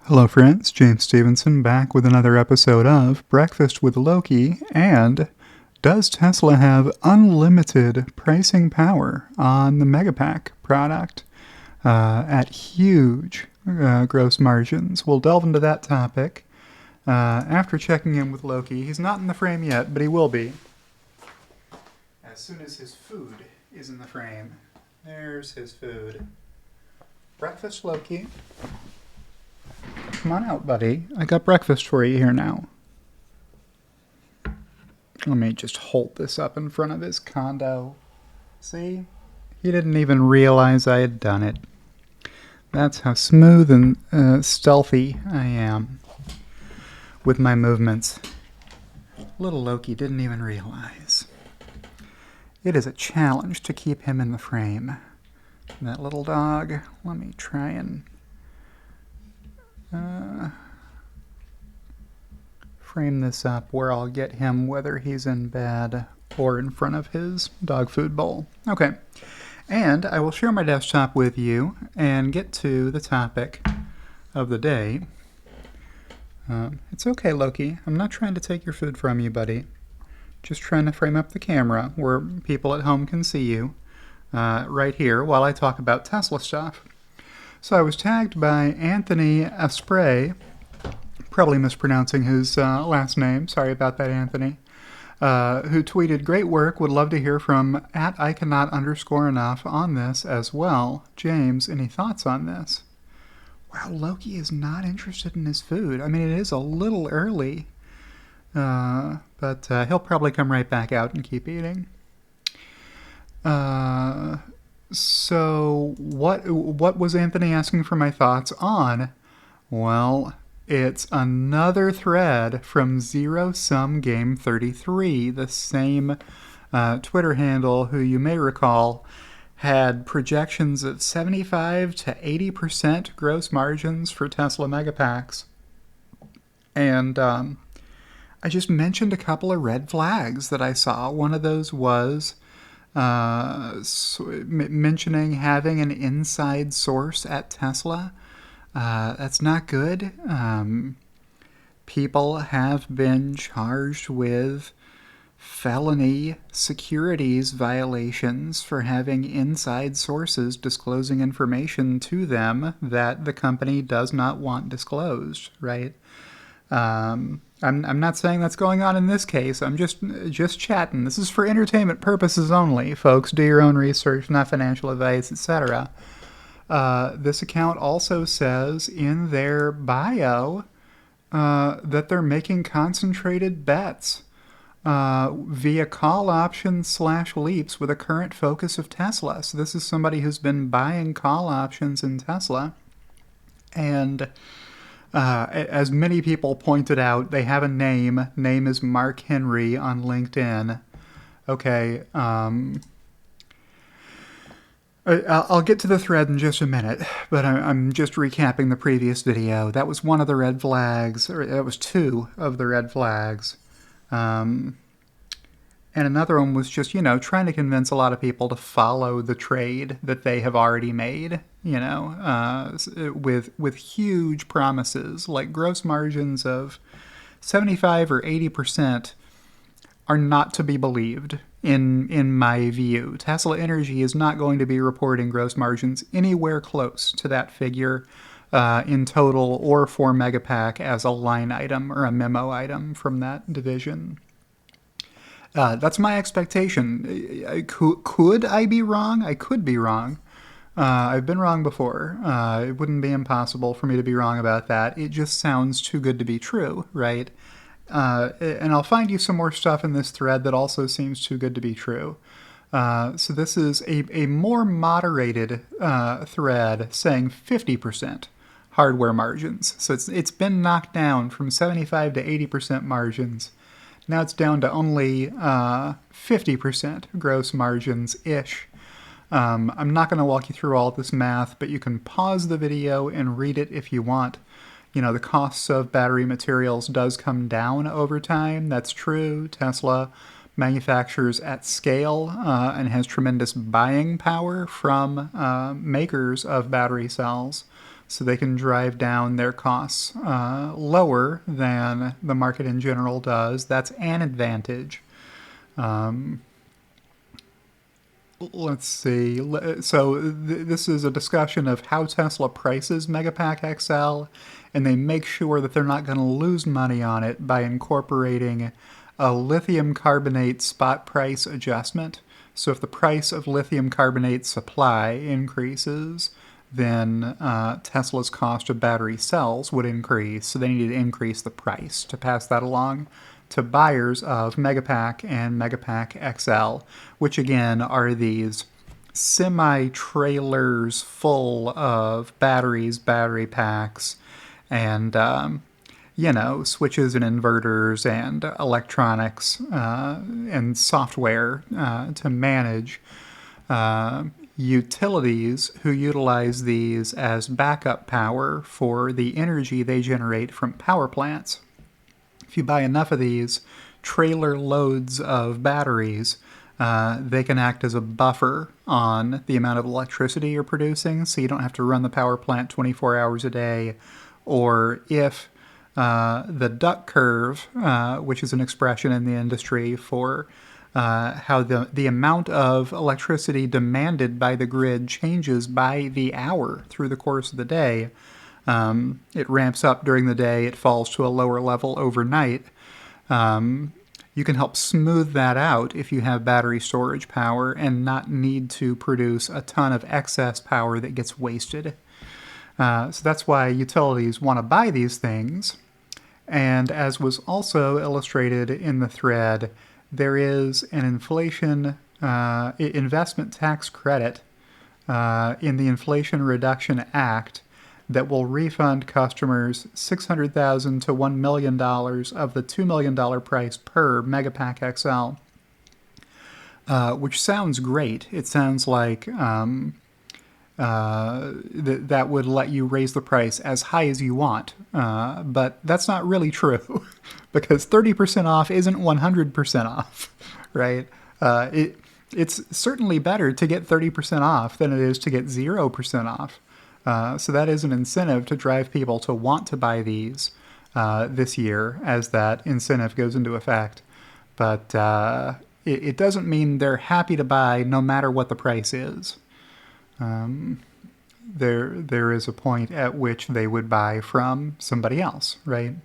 Hello friends, James Stephenson back with another episode of Breakfast with Loki, and does Tesla have unlimited pricing power on the Megapak product at huge gross margins? We'll delve into that topic after checking in with Loki. He's not in the frame yet, but he will be as soon as his food is in the frame. There's his food. Breakfast, Loki. Come on out, buddy. I got breakfast for you here now. Let me just hold this up in front of his condo. See? He didn't even realize I had done it. That's how smooth and stealthy I am with my movements. Little Loki didn't even realize. It is a challenge to keep him in the frame. That little dog, let me try and frame this up where I'll get him whether he's in bed or in front of his dog food bowl. Okay, and I will share my desktop with you and get to the topic of the day. It's okay, Loki. I'm not trying to take your food from you, buddy. Just trying to frame up the camera where people at home can see you right here while I talk about Tesla stuff. So I was tagged by Anthony Asprey, probably mispronouncing his last name, sorry about that, Anthony, who tweeted, "Great work, would love to hear from @ICannot_enough on this as well. James, any thoughts on this?" Wow, Loki is not interested in his food. I mean, it is a little early, but he'll probably come right back out and keep eating. So what was Anthony asking for my thoughts on? Well, it's another thread from Zero Sum Game 33, the same Twitter handle who you may recall had projections of 75 to 80% gross margins for Tesla Megapacks. And I just mentioned a couple of red flags that I saw. One of those was mentioning having an inside source at Tesla. That's not good. People have been charged with felony securities violations for having inside sources disclosing information to them that the company does not want disclosed, right? I'm not saying that's going on in this case. I'm just chatting. This is for entertainment purposes only, folks. Do your own research, not financial advice, etc. This account also says in their bio that they're making concentrated bets via call options / leaps with a current focus of Tesla. So this is somebody who's been buying call options in Tesla. And as many people pointed out, they have a name. Name is Mark Henry on LinkedIn. Okay, I'll get to the thread in just a minute, but I'm just recapping the previous video. That was one of the red flags, or that was two of the red flags. And another one was just, trying to convince a lot of people to follow the trade that they have already made, with huge promises, like gross margins of 75 or 80% are not to be believed, in my view. Tesla Energy is not going to be reporting gross margins anywhere close to that figure in total or for Megapak as a line item or a memo item from that division. That's my expectation. Could I be wrong? I could be wrong. I've been wrong before. It wouldn't be impossible for me to be wrong about that. It just sounds too good to be true, right? And I'll find you some more stuff in this thread that also seems too good to be true. So this is a more moderated thread saying 50% hardware margins. So it's been knocked down from 75 to 80% margins. Now it's down to only 50% gross margins-ish. I'm not going to walk you through all this math, but you can pause the video and read it if you want. The costs of battery materials does come down over time. That's true. Tesla manufactures at scale and has tremendous buying power from makers of battery cells. so they can drive down their costs lower than the market in general does. That's an advantage. Let's see. So this is a discussion of how Tesla prices Megapak XL, and they make sure that they're not going to lose money on it by incorporating a lithium carbonate spot price adjustment. So if the price of lithium carbonate supply increases, then Tesla's cost of battery cells would increase. So they need to increase the price to pass that along to buyers of Megapak and Megapak XL, which again are these semi-trailers full of batteries, battery packs, and switches and inverters and electronics and software to manage utilities who utilize these as backup power for the energy they generate from power plants. If you buy enough of these trailer loads of batteries, they can act as a buffer on the amount of electricity you're producing, so you don't have to run the power plant 24 hours a day. Or if the duck curve, which is an expression in the industry for how the amount of electricity demanded by the grid changes by the hour through the course of the day. It ramps up during the day, it falls to a lower level overnight. You can help smooth that out if you have battery storage power and not need to produce a ton of excess power that gets wasted. So that's why utilities want to buy these things. And as was also illustrated in the thread, there is an inflation investment tax credit in the Inflation Reduction Act that will refund customers $600,000 to $1 million of the $2 million price per Megapak XL, which sounds great. It sounds like that would let you raise the price as high as you want, but that's not really true because 30% off isn't 100% off, right? It's certainly better to get 30% off than it is to get 0% off. So that is an incentive to drive people to want to buy these this year as that incentive goes into effect. But it doesn't mean they're happy to buy no matter what the price is. There is a point at which they would buy from somebody else, right?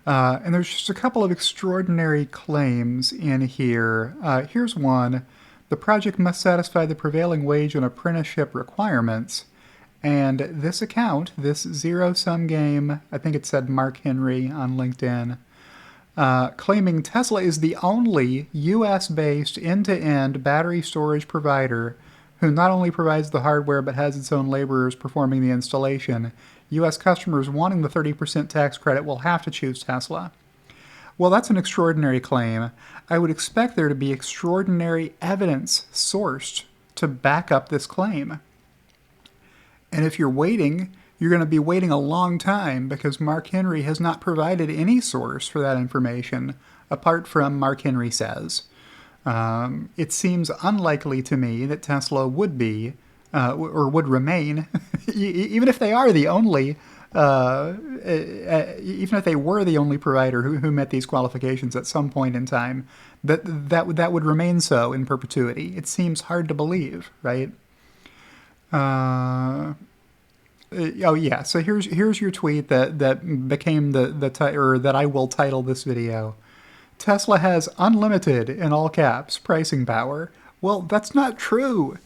And there's just a couple of extraordinary claims in here. Here's one. The project must satisfy the prevailing wage and apprenticeship requirements. And this account, this zero-sum game, I think it said Mark Henry on LinkedIn, claiming Tesla is the only U.S.-based end-to-end battery storage provider who not only provides the hardware but has its own laborers performing the installation. U.S. customers wanting the 30% tax credit will have to choose Tesla. Well, that's an extraordinary claim. I would expect there to be extraordinary evidence sourced to back up this claim. And if you're waiting, you're going to be waiting a long time because Mark Henry has not provided any source for that information apart from Mark Henry says. It seems unlikely to me that Tesla would be, or would remain, even if they are the only, even if they were the only provider who met these qualifications at some point in time, that would remain so in perpetuity. It seems hard to believe, right? Oh yeah. So here's your tweet that became or that I will title this video. Tesla has unlimited, in all caps, pricing power. Well, that's not true.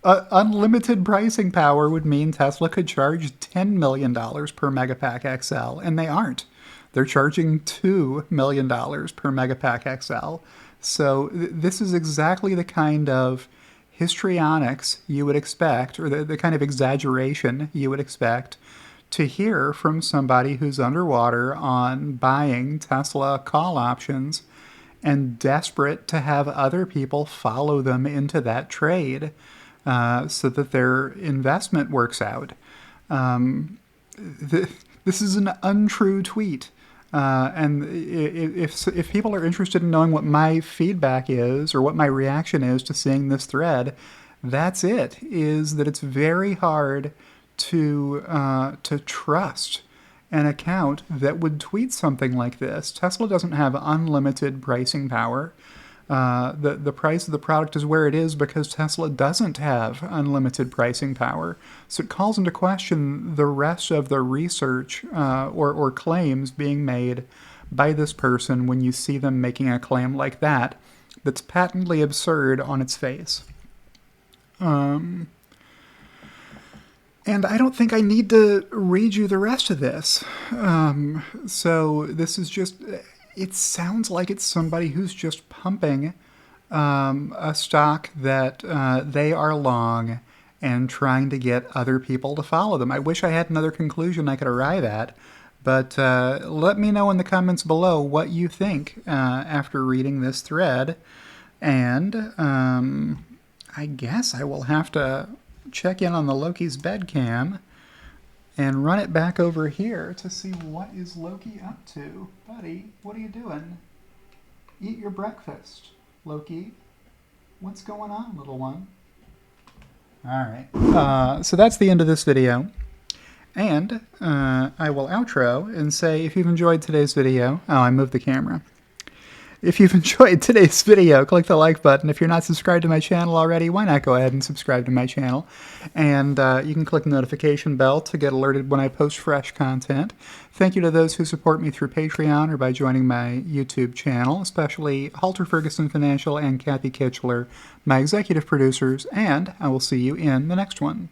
Unlimited pricing power would mean Tesla could charge $10 million per Megapak XL, and they aren't. They're charging $2 million per Megapak XL. So this is exactly the kind of histrionics you would expect, or the kind of exaggeration you would expect to hear from somebody who's underwater on buying Tesla call options and desperate to have other people follow them into that trade so that their investment works out. This is an untrue tweet. And if people are interested in knowing what my feedback is or what my reaction is to seeing this thread, that's it, is that it's very hard to trust an account that would tweet something like this. Tesla doesn't have unlimited pricing power. The price of the product is where it is because Tesla doesn't have unlimited pricing power. So it calls into question the rest of the research or claims being made by this person when you see them making a claim like that that's patently absurd on its face. And I don't think I need to read you the rest of this. So this is just, it sounds like it's somebody who's just pumping a stock that they are long and trying to get other people to follow them. I wish I had another conclusion I could arrive at, but let me know in the comments below what you think after reading this thread. And I guess I will have to check in on the Loki's bed cam and run it back over here to see what is Loki up to. Buddy, what are you doing? Eat your breakfast, Loki. What's going on, little one? Alright, so that's the end of this video. And I will outro and say if you've enjoyed today's video... Oh, I moved the camera. If you've enjoyed today's video, click the like button. If you're not subscribed to my channel already, why not go ahead and subscribe to my channel? And you can click the notification bell to get alerted when I post fresh content. Thank you to those who support me through Patreon or by joining my YouTube channel, especially Halter Ferguson Financial and Kathy Kitchler, my executive producers, and I will see you in the next one.